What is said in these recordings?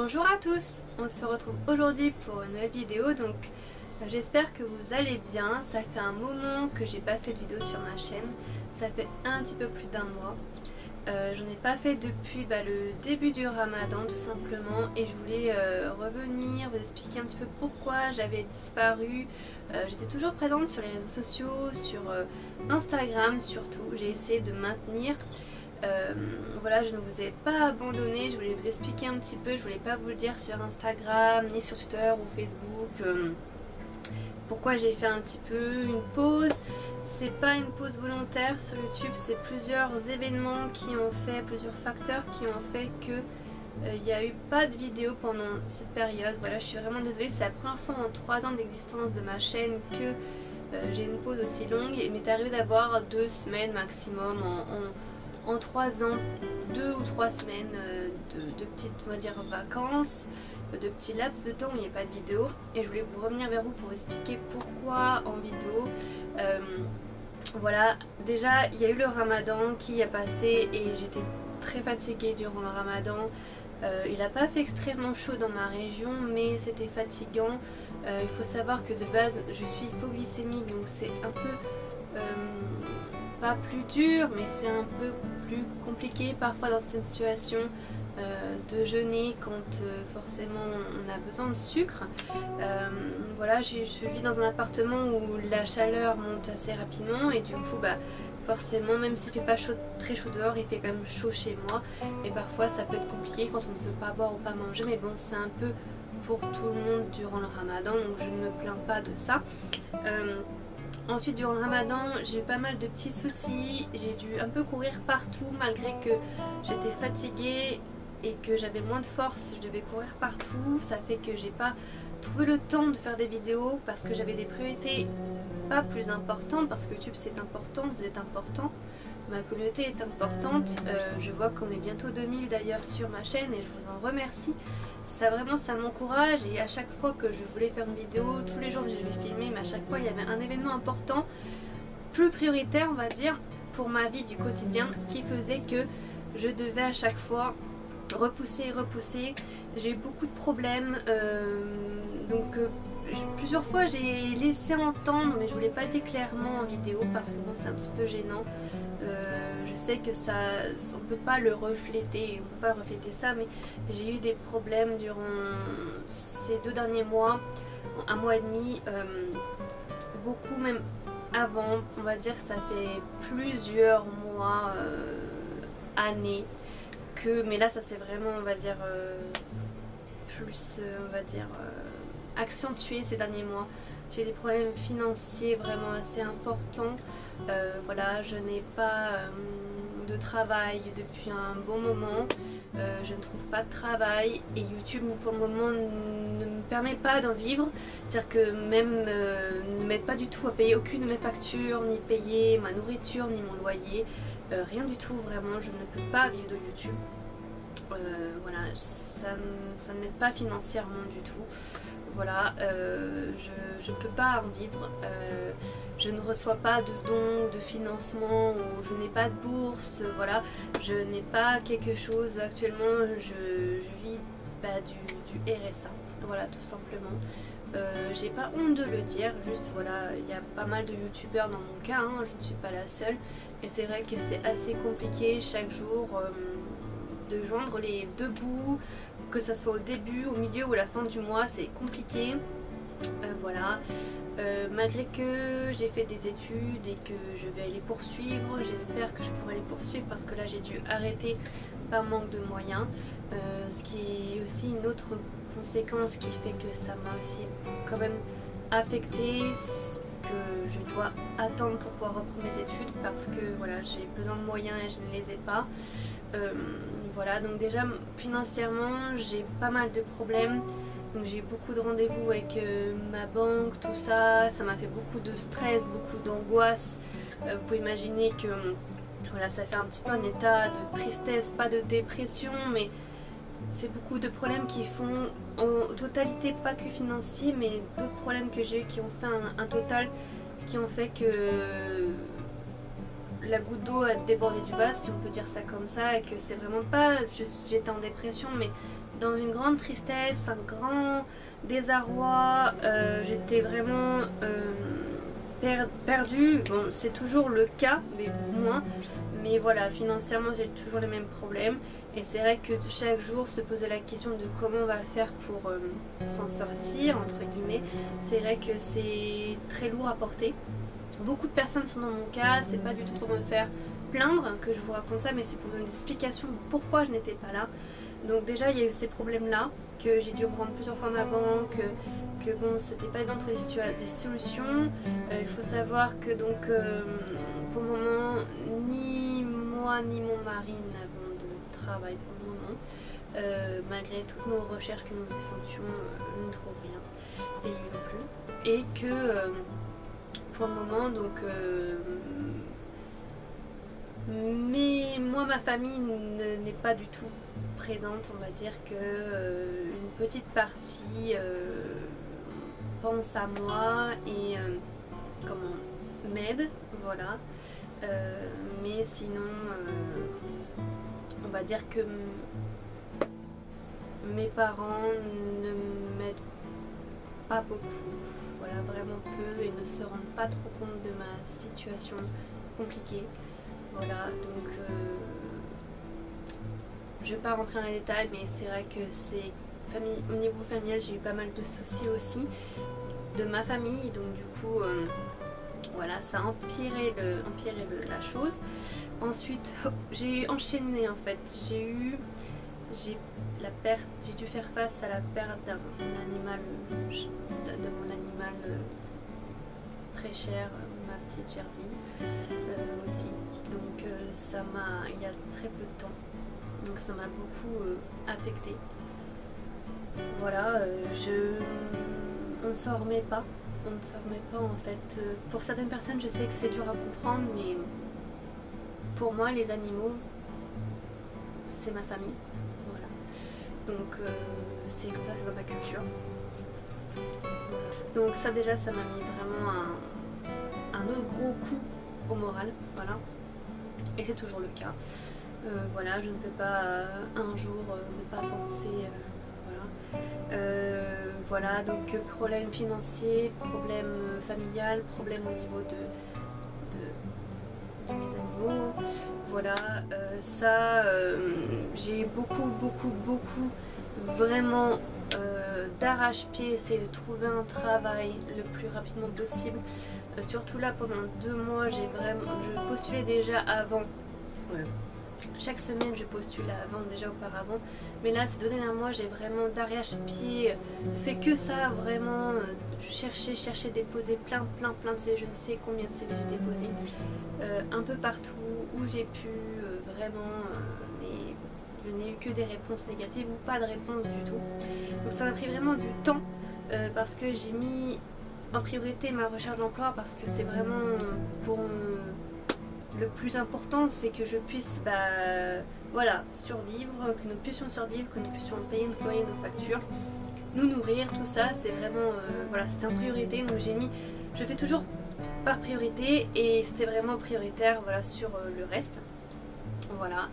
Bonjour à tous, on se retrouve aujourd'hui pour une nouvelle vidéo. Donc j'espère que vous allez bien. Ça fait un moment que j'ai pas fait de vidéo sur ma chaîne, ça fait un petit peu plus d'un mois. J'en ai pas fait depuis le début du ramadan tout simplement, et je voulais revenir vous expliquer un petit peu pourquoi j'avais disparu. J'étais toujours présente sur les réseaux sociaux, sur Instagram surtout, j'ai essayé de maintenir. Voilà, je ne vous ai pas abandonné, je voulais vous expliquer un petit peu, je voulais pas vous le dire sur Instagram, ni sur Twitter ou Facebook, pourquoi j'ai fait un petit peu une pause. C'est pas une pause volontaire sur YouTube, c'est plusieurs événements qui ont fait, plusieurs facteurs qui ont fait que il n'y a eu pas de vidéo pendant cette période. Voilà, je suis vraiment désolée, c'est la première fois en 3 ans d'existence de ma chaîne que j'ai une pause aussi longue. Il m'est arrivé d'avoir 2 semaines maximum en 3 ans, 2 ou 3 semaines de petites, on va dire, vacances, de petits laps de temps où il n'y a pas de vidéo. Et je voulais vous revenir vers vous pour expliquer pourquoi en vidéo. Voilà, déjà il y a eu le ramadan qui a passé et j'étais très fatiguée durant le ramadan. Il n'a pas fait extrêmement chaud dans ma région, mais c'était fatigant. Il faut savoir que de base je suis hypoglycémique, donc c'est un peu pas plus dur, mais c'est un peu plus compliqué parfois dans certaines situations de jeûner quand forcément on a besoin de sucre. Voilà, je vis dans un appartement où la chaleur monte assez rapidement, et du coup forcément, même s'il fait pas chaud, très chaud dehors, il fait quand même chaud chez moi, et parfois ça peut être compliqué quand on ne peut pas boire ou pas manger, mais bon, c'est un peu pour tout le monde durant le ramadan, donc je ne me plains pas de ça. Ensuite, durant le ramadan, j'ai eu pas mal de petits soucis, j'ai dû un peu courir partout malgré que j'étais fatiguée et que j'avais moins de force. Je devais courir partout, ça fait que j'ai pas trouvé le temps de faire des vidéos parce que j'avais des priorités pas plus importantes, parce que YouTube c'est important, vous êtes important, ma communauté est importante. Je vois qu'on est bientôt 2000 d'ailleurs sur ma chaîne et je vous en remercie. Ça vraiment, ça m'encourage, et à chaque fois que je voulais faire une vidéo, tous les jours je vais filmer, mais à chaque fois il y avait un événement important, plus prioritaire on va dire, pour ma vie du quotidien, qui faisait que je devais à chaque fois repousser. J'ai eu beaucoup de problèmes, plusieurs fois j'ai laissé entendre, mais je vous l'ai pas dit clairement en vidéo parce que bon, c'est un petit peu gênant. Je sais que ça, on peut pas le refléter, on peut pas refléter ça, mais j'ai eu des problèmes durant ces 2 derniers mois, un mois et demi, beaucoup même avant, on va dire que ça fait plusieurs mois, années, mais là ça c'est vraiment, on va dire, plus, on va dire, accentué ces derniers mois. J'ai des problèmes financiers vraiment assez importants. Voilà, je n'ai pas de travail depuis un bon moment. Je ne trouve pas de travail, et YouTube pour le moment ne me permet pas d'en vivre. C'est-à-dire que même ne m'aide pas du tout à payer aucune de mes factures, ni payer ma nourriture, ni mon loyer. Rien du tout, vraiment, je ne peux pas vivre de YouTube. Voilà, ça ne m'aide pas financièrement du tout. Voilà, je ne peux pas en vivre. Je ne reçois pas de dons, de financement, ou je n'ai pas de bourse. Voilà, je n'ai pas quelque chose actuellement. Je vis du RSA. Voilà, tout simplement. J'ai pas honte de le dire, juste voilà, il y a pas mal de youtubeurs dans mon cas, hein, je ne suis pas la seule, et c'est vrai que c'est assez compliqué chaque jour de joindre les 2 bouts, que ça soit au début, au milieu ou à la fin du mois, c'est compliqué. Voilà, malgré que j'ai fait des études et que je vais les poursuivre, j'espère que je pourrai les poursuivre parce que là j'ai dû arrêter par manque de moyens, ce qui est aussi une autre conséquence qui fait que ça m'a aussi quand même affecté, que je dois attendre pour pouvoir reprendre mes études parce que voilà, j'ai besoin de moyens et je ne les ai pas. Voilà, donc déjà financièrement j'ai pas mal de problèmes, donc j'ai beaucoup de rendez-vous avec ma banque, tout ça, ça m'a fait beaucoup de stress, beaucoup d'angoisse. Vous pouvez imaginer que voilà, ça fait un petit peu un état de tristesse, pas de dépression, mais c'est beaucoup de problèmes qui font en totalité, pas que financiers, mais d'autres problèmes que j'ai eu qui ont fait un total, qui ont fait que la goutte d'eau a débordé du vase, si on peut dire ça comme ça, et que c'est vraiment pas, j'étais en dépression, mais dans une grande tristesse, un grand désarroi. J'étais vraiment perdue. Bon, c'est toujours le cas, mais moins. Mais voilà, financièrement, j'ai toujours les mêmes problèmes. Et c'est vrai que chaque jour, se poser la question de comment on va faire pour s'en sortir, entre guillemets, c'est vrai que c'est très lourd à porter. Beaucoup de personnes sont dans mon cas, c'est pas du tout pour me faire plaindre que je vous raconte ça, mais c'est pour donner des explications de pourquoi je n'étais pas là. Donc déjà, il y a eu ces problèmes-là, que j'ai dû me rendre plusieurs fois en avant, que bon, c'était pas évident de trouver des solutions. Il faut savoir que donc, pour le moment, ni moi ni mon mari n'avons de travail pour le moment. Malgré toutes nos recherches que nous effectuons, je ne trouve rien. Et lui non plus. Et que pour le moment, donc, mais moi, ma famille n'est pas du tout présente. On va dire que une petite partie pense à moi et comment m'aide, voilà. Mais sinon, on va dire que mes parents ne m'aident pas beaucoup, voilà, vraiment peu, et ne se rendent pas trop compte de ma situation compliquée. Voilà, donc je vais pas rentrer dans les détails, mais c'est vrai que c'est au niveau familial, j'ai eu pas mal de soucis aussi de ma famille, donc du coup voilà, ça a empiré la chose. Ensuite, j'ai enchaîné en fait, j'ai dû faire face à la perte de mon animal très cher, ma petite Gerbille aussi. Donc ça m'a, il y a très peu de temps, donc ça m'a beaucoup affectée. Voilà, on ne s'en remet pas. On ne s'en remet pas en fait. Pour certaines personnes, je sais que c'est dur à comprendre, mais pour moi, les animaux, c'est ma famille. Voilà. Donc c'est comme ça, c'est dans ma culture. Donc ça déjà, ça m'a mis vraiment un autre gros coup au moral. Voilà. Et c'est toujours le cas. Voilà, je ne peux pas un jour ne pas penser. Voilà, donc problème financier, problème familial, problème au niveau de mes animaux. Voilà, ça, j'ai beaucoup vraiment d'arrache-pied essayé de trouver un travail le plus rapidement possible. Surtout là, pendant 2 mois, je postulais déjà avant. Chaque semaine je postule avant, déjà auparavant, mais là ces 2 derniers mois j'ai vraiment d'arrache-pied fait que ça, vraiment chercher, déposer plein de CV, je ne sais combien de CV j'ai déposé un peu partout où j'ai pu vraiment, mais je n'ai eu que des réponses négatives ou pas de réponse du tout. Donc ça m'a pris vraiment du temps parce que j'ai mis en priorité ma recherche d'emploi, parce que c'est vraiment pour le plus important, c'est que je puisse voilà, survivre, que nous puissions survivre, que nous puissions payer nos loyers, nos factures, nous nourrir, tout ça, c'est vraiment voilà, c'était en priorité. Donc je fais toujours par priorité, et c'était vraiment prioritaire, voilà, sur le reste. Voilà.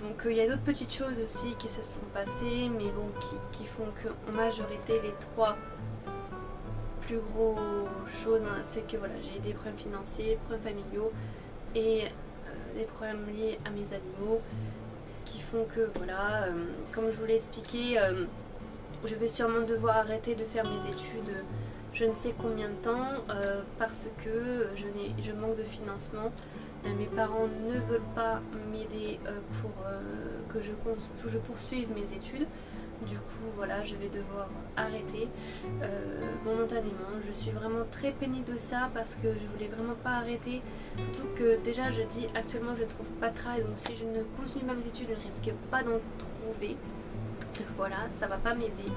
Donc il y a d'autres petites choses aussi qui se sont passées, mais bon, qui font qu'en majorité les 3 plus gros choses, hein, c'est que voilà, j'ai des problèmes financiers, problèmes familiaux et des problèmes liés à mes animaux, qui font que voilà, comme je vous l'ai expliqué, je vais sûrement devoir arrêter de faire mes études je ne sais combien de temps, parce que je manque de financement. Mes parents ne veulent pas m'aider pour que je poursuive mes études. Du coup voilà, je vais devoir arrêter momentanément. Je suis vraiment très peinée de ça, parce que je voulais vraiment pas arrêter. Surtout que déjà je dis actuellement je ne trouve pas de travail, donc si je ne continue pas mes études, je ne risque pas d'en trouver. Voilà, ça va pas m'aider.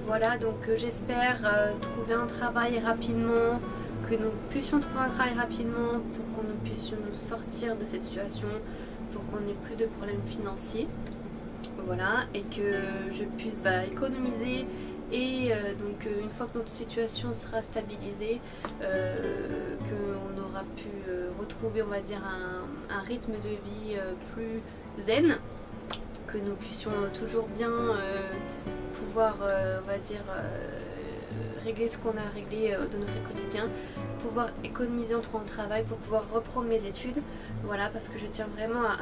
Voilà, donc j'espère trouver un travail rapidement, que nous puissions trouver un travail rapidement pour qu'on nous puissions nous sortir de cette situation, pour qu'on n'ait plus de problèmes financiers. Voilà, et que je puisse économiser, et donc une fois que notre situation sera stabilisée, qu'on aura pu retrouver, on va dire, un rythme de vie plus zen, que nous puissions toujours bien pouvoir, on va dire, régler ce qu'on a réglé de notre quotidien, pouvoir économiser en trouvant un travail pour pouvoir reprendre mes études, voilà, parce que je tiens vraiment à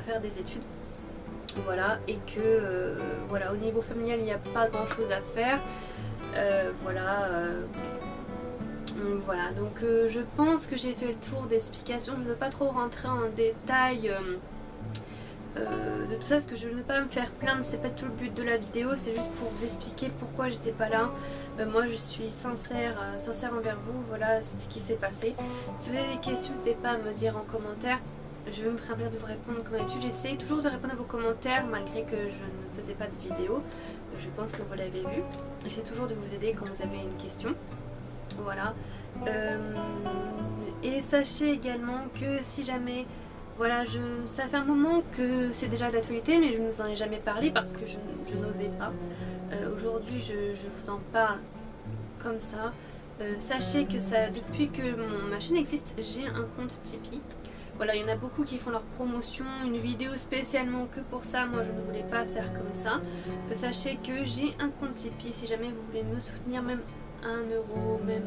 faire des études, voilà, et que voilà, au niveau familial il n'y a pas grand chose à faire, voilà. Voilà, donc je pense que j'ai fait le tour d'explications. Je ne veux pas trop rentrer en détail de tout ça parce que je ne veux pas me faire plaindre, c'est pas tout le but de la vidéo, c'est juste pour vous expliquer pourquoi j'étais pas là. Moi je suis sincère envers vous, voilà ce qui s'est passé. Si vous avez des questions, n'hésitez pas à me dire en commentaire. Je vais me faire plaisir de vous répondre comme d'habitude. J'essaie toujours de répondre à vos commentaires malgré que je ne faisais pas de vidéo. Je pense que vous l'avez vu. J'essaie toujours de vous aider quand vous avez une question. Voilà. Et sachez également que si jamais, voilà, ça fait un moment que c'est déjà d'actualité, mais je ne vous en ai jamais parlé parce que je n'osais pas. Aujourd'hui, je vous en parle comme ça. Sachez que depuis que ma chaîne existe, j'ai un compte Tipeee. Voilà, il y en a beaucoup qui font leur promotion, une vidéo spécialement que pour ça. Moi, je ne voulais pas faire comme ça. Sachez que j'ai un compte Tipeee si jamais vous voulez me soutenir, même 1 euro, même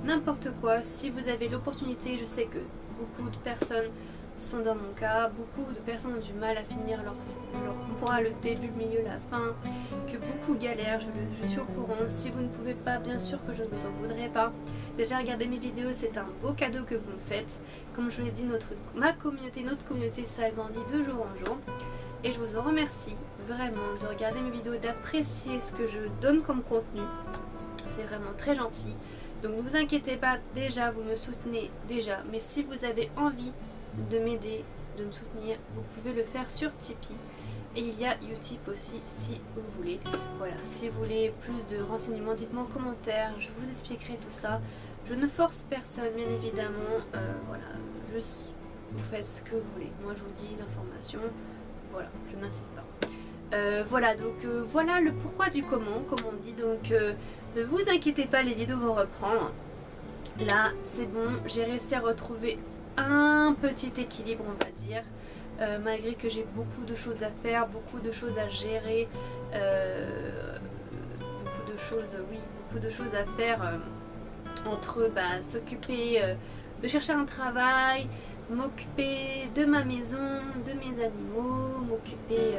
n'importe quoi. Si vous avez l'opportunité, je sais que beaucoup de personnes sont dans mon cas, beaucoup de personnes ont du mal à finir leur mois, le début, le milieu, la fin, que beaucoup galèrent, je suis au courant. Si vous ne pouvez pas, bien sûr que je ne vous en voudrais pas. Déjà regarder mes vidéos, c'est un beau cadeau que vous me faites. Comme je vous l'ai dit, notre communauté s'agrandit de jour en jour. Et je vous en remercie vraiment de regarder mes vidéos, d'apprécier ce que je donne comme contenu. C'est vraiment très gentil. Donc ne vous inquiétez pas, déjà vous me soutenez déjà. Mais si vous avez envie de m'aider, de me soutenir, vous pouvez le faire sur Tipeee. Et il y a Utip aussi si vous voulez. Voilà, si vous voulez plus de renseignements, dites-moi en commentaire, je vous expliquerai tout ça. Je ne force personne bien évidemment, voilà, juste vous faites ce que vous voulez. Moi je vous dis l'information, voilà, je n'insiste pas. Voilà, donc voilà le pourquoi du comment, comme on dit. Donc ne vous inquiétez pas, les vidéos vont reprendre. Là c'est bon, j'ai réussi à retrouver un petit équilibre, on va dire. Malgré que j'ai beaucoup de choses à faire, beaucoup de choses à gérer, beaucoup de choses à faire entre s'occuper de chercher un travail, m'occuper de ma maison, de mes animaux, m'occuper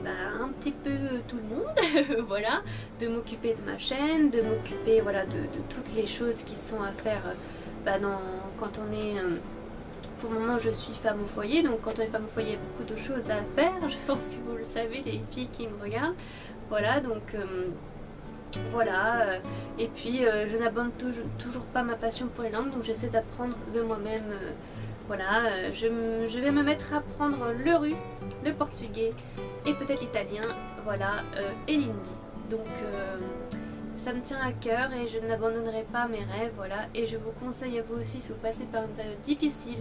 un petit peu tout le monde, voilà, de m'occuper de ma chaîne, de m'occuper voilà, de toutes les choses qui sont à faire quand on est... Pour le moment je suis femme au foyer, donc quand on est femme au foyer il y a beaucoup de choses à faire, je pense que vous le savez les filles qui me regardent, voilà, donc voilà, et puis je n'abandonne toujours pas ma passion pour les langues, donc j'essaie d'apprendre de moi-même, voilà, je vais me mettre à apprendre le russe, le portugais et peut-être l'italien, voilà, et l'hindi, donc ça me tient à cœur et je n'abandonnerai pas mes rêves, voilà. Et je vous conseille à vous aussi, si vous passez par une période difficile,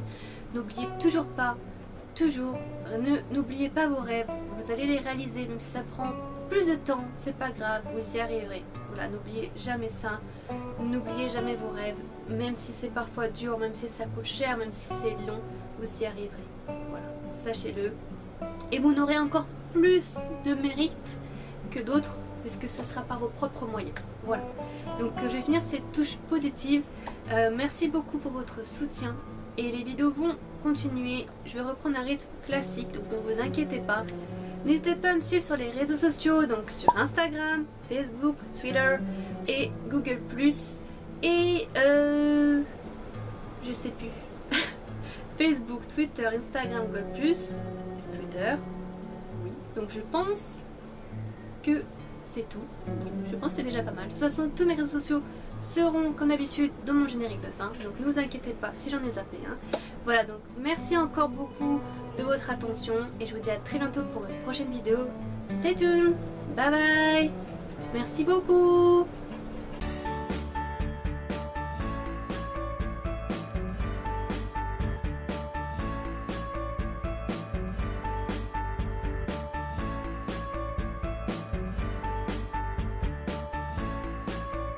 n'oubliez toujours pas, n'oubliez pas vos rêves, vous allez les réaliser, même si ça prend plus de temps, c'est pas grave, vous y arriverez. Voilà, n'oubliez jamais ça, n'oubliez jamais vos rêves, même si c'est parfois dur, même si ça coûte cher, même si c'est long, vous y arriverez. Voilà, sachez-le. Et vous n'aurez encore plus de mérite que d'autres, puisque ça sera par vos propres moyens. Voilà, donc je vais finir cette touche positive. Merci beaucoup pour votre soutien et les vidéos vont continuer. Je vais reprendre un rythme classique, donc ne vous inquiétez pas. N'hésitez pas à me suivre sur les réseaux sociaux, donc sur Instagram, Facebook, Twitter et Google+. Et je sais plus. Facebook, Twitter, Instagram, Google+, Twitter. Oui. Donc je pense que c'est tout. Je pense que c'est déjà pas mal. De toute façon, tous mes réseaux sociaux seront comme d'habitude dans mon générique de fin. Donc ne vous inquiétez pas si j'en ai zappé. Voilà, donc merci encore beaucoup de votre attention. Et je vous dis à très bientôt pour une prochaine vidéo. Stay tuned. Bye bye. Merci beaucoup.